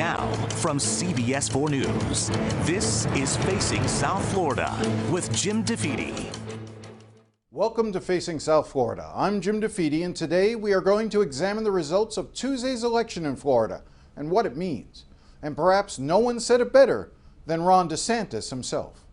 Now, from CBS 4 News, this is Facing South Florida with Jim DeFede. Welcome to Facing South Florida. I'm Jim DeFede, and today we are going to examine the results of Tuesday's election in Florida and what it means. And perhaps no one said it better than Ron DeSantis himself.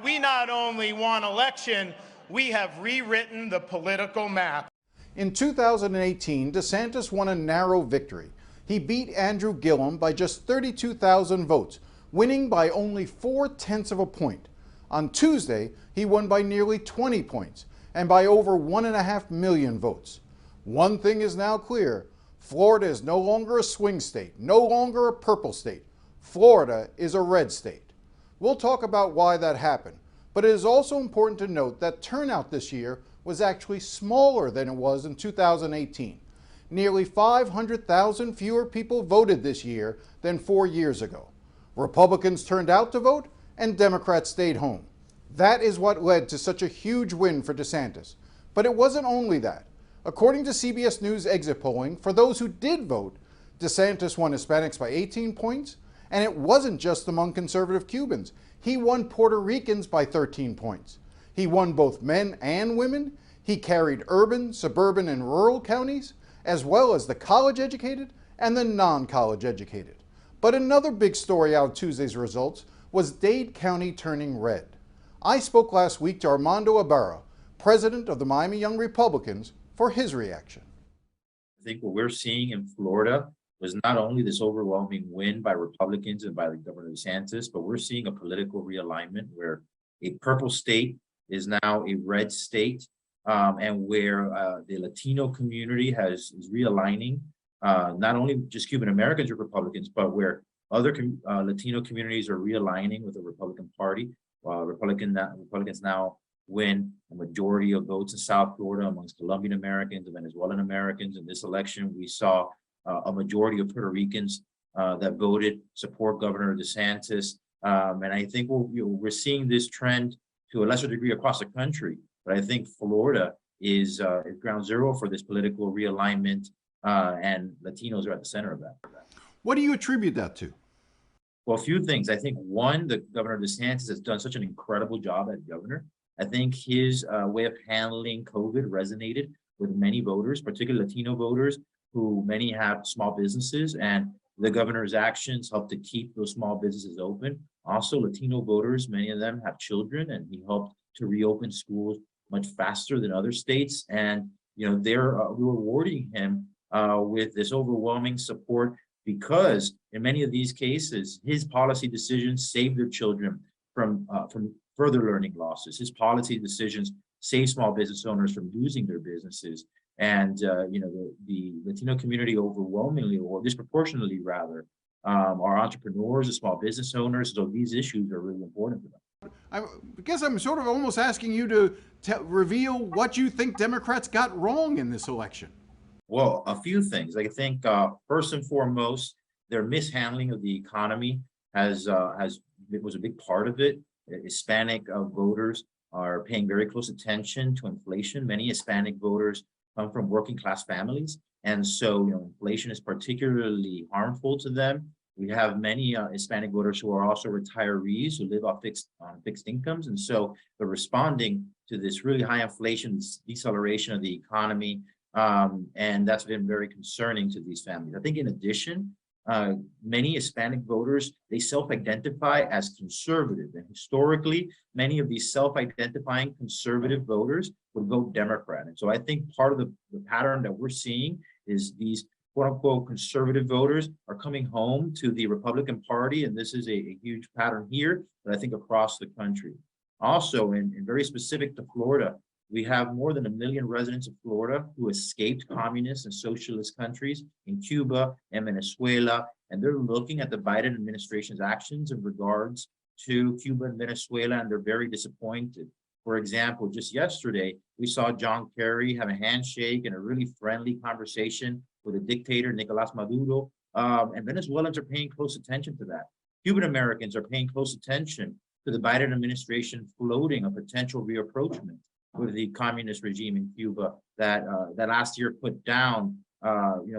We not only won election, we have rewritten the political map. In 2018, DeSantis won a narrow victory. He beat Andrew Gillum by just 32,000 votes, winning by only 0.4 of a point. On Tuesday, he won by nearly 20 points and by over 1.5 million votes. One thing is now clear: Florida is no longer a swing state, no longer a purple state. Florida is a red state. We'll talk about why that happened, but it is also important to note that turnout this year was actually smaller than it was in 2018. Nearly 500,000 fewer people voted this year than 4 years ago. Republicans turned out to vote and Democrats stayed home. That is what led to such a huge win for DeSantis. But it wasn't only that. According to CBS News exit polling, for those who did vote, DeSantis won Hispanics by 18 points, and it wasn't just among conservative Cubans. He won Puerto Ricans by 13 points. He won both men and women. He carried urban, suburban, and rural counties, as well as the college-educated and the non-college educated. But another big story out of Tuesday's results was Dade County turning red. I spoke last week to Armando Ibarra, president of the Miami Young Republicans, for his reaction. I think what we're seeing in Florida was not only this overwhelming win by Republicans and by the Governor DeSantis, but we're seeing a political realignment where a purple state is now a red state, and where the Latino community is realigning, not only just Cuban Americans with Republicans, but where other Latino communities are realigning with the Republican Party. Republicans now win a majority of votes in South Florida amongst Colombian Americans and Venezuelan Americans. In this election, we saw a majority of Puerto Ricans that voted support Governor DeSantis. And I think we're seeing this trend to a lesser degree across the country. But I think Florida is ground zero for this political realignment, and Latinos are at the center of that. What do you attribute that to? Well, a few things. I think one, the Governor DeSantis has done such an incredible job as governor. I think his way of handling COVID resonated with many voters, particularly Latino voters, who many have small businesses, and the governor's actions helped to keep those small businesses open. Also, Latino voters, many of them have children, and he helped to reopen schools much faster than other states. And, you know, they're rewarding him with this overwhelming support, because in many of these cases, his policy decisions saved their children from further learning losses. His policy decisions save small business owners from losing their businesses. And, you know, the Latino community overwhelmingly, or disproportionately rather, are entrepreneurs and small business owners. So these issues are really important to them. I guess I'm sort of almost asking you to reveal what you think Democrats got wrong in this election. Well, a few things. I think first and foremost, their mishandling of the economy was a big part of it. Hispanic voters are paying very close attention to inflation. Many Hispanic voters come from working class families, and so, you know, inflation is particularly harmful to them. We have many Hispanic voters who are also retirees who live on fixed incomes, and so they're responding to this really high inflation, deceleration of the economy, and that's been very concerning to these families. I think in addition, many Hispanic voters, they self-identify as conservative, and historically, many of these self-identifying conservative voters would vote Democrat. And so I think part of the pattern that we're seeing is these quote-unquote conservative voters are coming home to the Republican Party, and this is a huge pattern here, but I think across the country. Also, and very specific to Florida, we have more than 1 million residents of Florida who escaped communist and socialist countries in Cuba and Venezuela, and they're looking at the Biden administration's actions in regards to Cuba and Venezuela, and they're very disappointed. For example, just yesterday, we saw John Kerry have a handshake and a really friendly conversation with a dictator, Nicolas Maduro, and Venezuelans are paying close attention to that. Cuban Americans are paying close attention to the Biden administration floating a potential reapproachment with the communist regime in Cuba that last year put down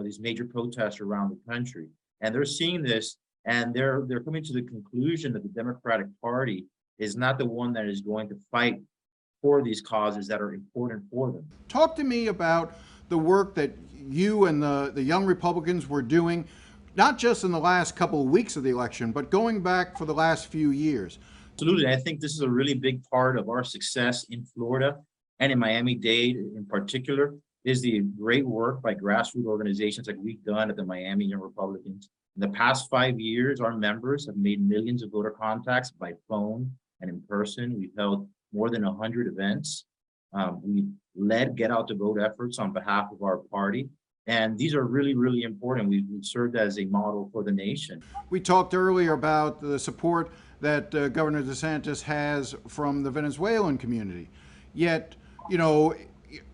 these major protests around the country. and they're seeing this, and they're coming to the conclusion that the Democratic Party is not the one that is going to fight for these causes that are important for them. Talk to me about the work that you and the young Republicans were doing, not just in the last couple of weeks of the election, but going back for the last few years. Absolutely. I think this is a really big part of our success in Florida and in Miami-Dade in particular, is the great work by grassroots organizations like we've done at the Miami Young Republicans. In the past 5 years, our members have made millions of voter contacts by phone and in person. We've held more than 100 events. We've led get out to vote efforts on behalf of our party. And these are really, really important. We've served as a model for the nation. We talked earlier about the support that Governor DeSantis has from the Venezuelan community. Yet, you know,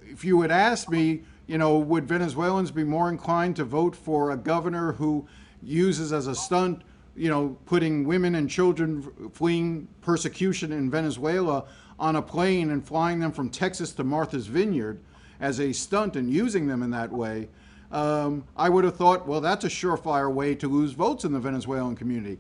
if you had asked me, you know, would Venezuelans be more inclined to vote for a governor who uses as a stunt, you know, putting women and children fleeing persecution in Venezuela on a plane and flying them from Texas to Martha's Vineyard as a stunt and using them in that way, I would have thought, well, that's a surefire way to lose votes in the Venezuelan community.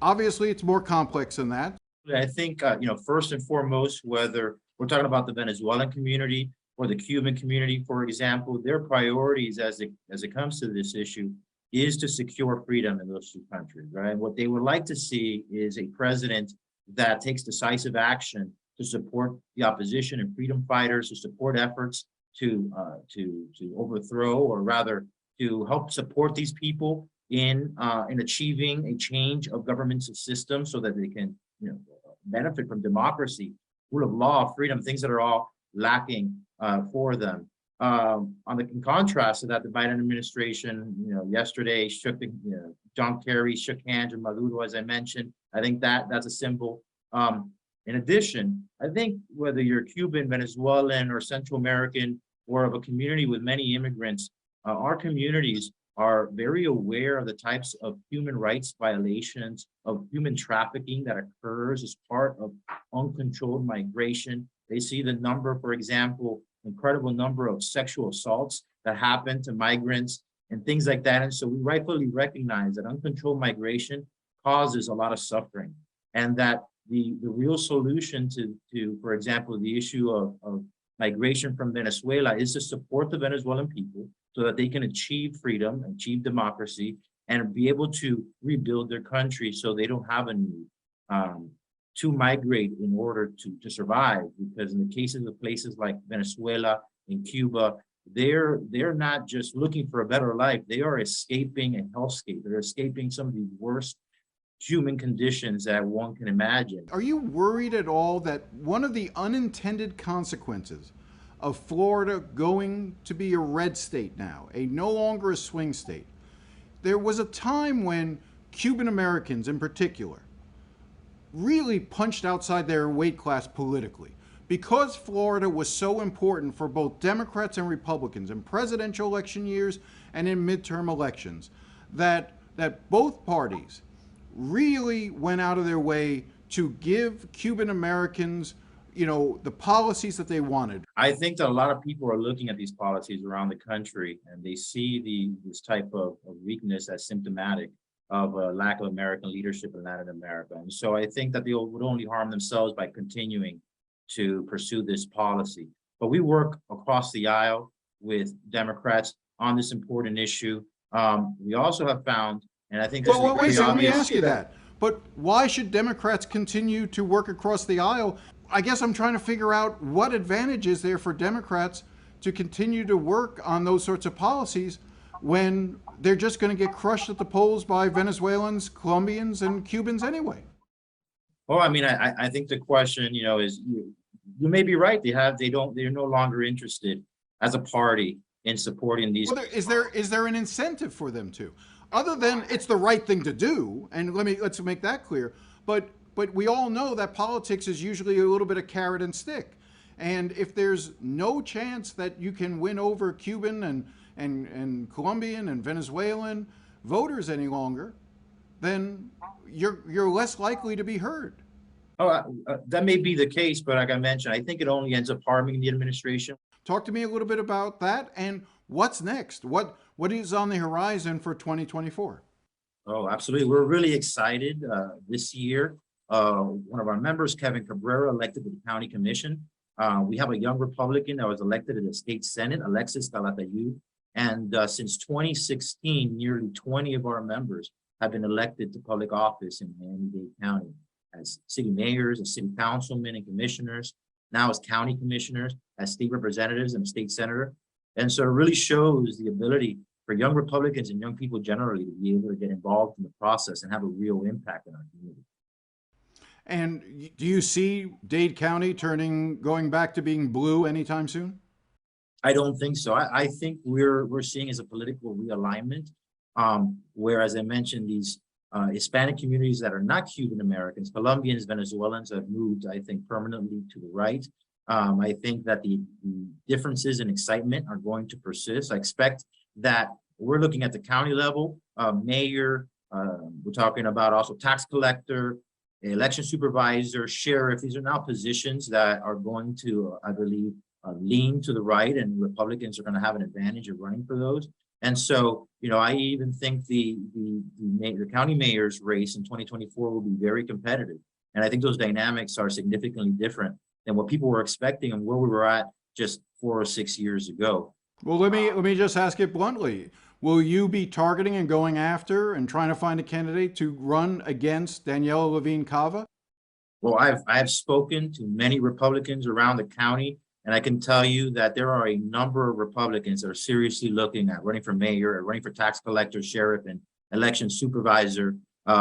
Obviously, it's more complex than that. I think, you know, first and foremost, whether we're talking about the Venezuelan community or the Cuban community, for example, their priorities as it comes to this issue is to secure freedom in those two countries, right? And what they would like to see is a president that takes decisive action to support the opposition and freedom fighters, to support efforts to overthrow, or rather to help support these people in achieving a change of governmental system so that they can, you know, benefit from democracy, rule of law, freedom, things that are all lacking for them. In contrast to that, the Biden administration, you know, yesterday shook John Kerry shook hands with Maduro, as I mentioned. I think that's a symbol. In addition, I think whether you're Cuban, Venezuelan, or Central American, or of a community with many immigrants, our communities are very aware of the types of human rights violations, of human trafficking that occurs as part of uncontrolled migration. They see the number, for example, incredible number of sexual assaults that happen to migrants and things like that. And so we rightfully recognize that uncontrolled migration causes a lot of suffering, and that the real solution to, for example, the issue of migration from Venezuela is to support the Venezuelan people so that they can achieve freedom, achieve democracy, and be able to rebuild their country so they don't have a need to migrate in order to survive. Because in the cases of places like Venezuela and Cuba, they're not just looking for a better life, they are escaping a hellscape. They're escaping some of the worst human conditions that one can imagine. Are you worried at all that one of the unintended consequences of Florida going to be a red state now, no longer a swing state? There was a time when Cuban Americans in particular really punched outside their weight class politically. Because Florida was so important for both Democrats and Republicans in presidential election years and in midterm elections, that both parties really went out of their way to give Cuban Americans, you know, the policies that they wanted. I think that a lot of people are looking at these policies around the country, and they see this type of weakness as symptomatic of a lack of American leadership in Latin America. And so I think that they would only harm themselves by continuing to pursue this policy. But we work across the aisle with Democrats on this important issue. We also have found, and I think this well, is let me ask you that. But why should Democrats continue to work across the aisle? I guess I'm trying to figure out what advantage is there for Democrats to continue to work on those sorts of policies when they're just going to get crushed at the polls by Venezuelans, Colombians, and Cubans anyway. Well, I mean, I think the question, you know, is you may be right. They're no longer interested as a party in supporting these. Well, is there an incentive for them to, other than it's the right thing to do? And let's make that clear. But we all know that politics is usually a little bit of carrot and stick. And if there's no chance that you can win over Cuban and Colombian and Venezuelan voters any longer, then you're less likely to be heard. Oh, that may be the case, but like I mentioned, I think it only ends up harming the administration. Talk to me a little bit about that and what's next. What is on the horizon for 2024? Oh, absolutely. We're really excited this year. One of our members, Kevin Cabrera, elected to the county commission. We have a young Republican that was elected to the state senate, Alexis Calatayud. And since 2016, nearly 20 of our members have been elected to public office in Miami-Dade County as city mayors, as city councilmen and commissioners, now as county commissioners, as state representatives and state senator. And so it really shows the ability for young Republicans and young people generally to be able to get involved in the process and have a real impact in our community. And do you see Dade County going back to being blue anytime soon? I don't think so. I think we're seeing as a political realignment, where, as I mentioned, these Hispanic communities that are not Cuban Americans, Colombians, Venezuelans have moved, I think, permanently to the right. I think that the differences in excitement are going to persist. I expect that we're looking at the county level, mayor, we're talking about also tax collector, election supervisor, sheriff. These are now positions that are going to, I believe, lean to the right, and Republicans are going to have an advantage of running for those. And so, I even think the county mayor's race in 2024 will be very competitive. And I think those dynamics are significantly different than what people were expecting and where we were at just 4 or 6 years ago. Well, let me just ask it bluntly. Will you be targeting and going after and trying to find a candidate to run against Daniela Levine Cava? Well, I've spoken to many Republicans around the county, and I can tell you that there are a number of Republicans that are seriously looking at running for mayor, or running for tax collector, sheriff, and election supervisor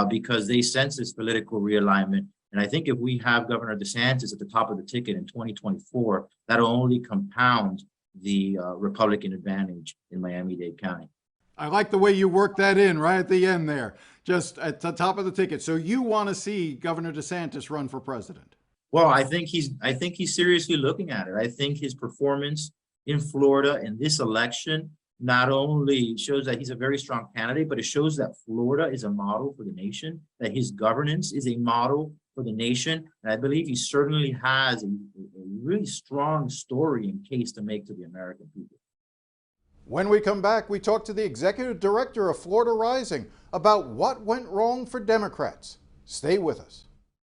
because they sense this political realignment. And I think if we have Governor DeSantis at the top of the ticket in 2024, that'll only compound the Republican advantage in Miami-Dade County. I like the way you work that in right at the end there, just at the top of the ticket. So you want to see Governor DeSantis run for president? Well, I think he's seriously looking at it. I think his performance in Florida in this election not only shows that he's a very strong candidate, but it shows that Florida is a model for the nation, that his governance is a model for the nation. And I believe he certainly has a really strong story and case to make to the American people. When we come back, we talk to the executive director of Florida Rising about what went wrong for Democrats. Stay with us.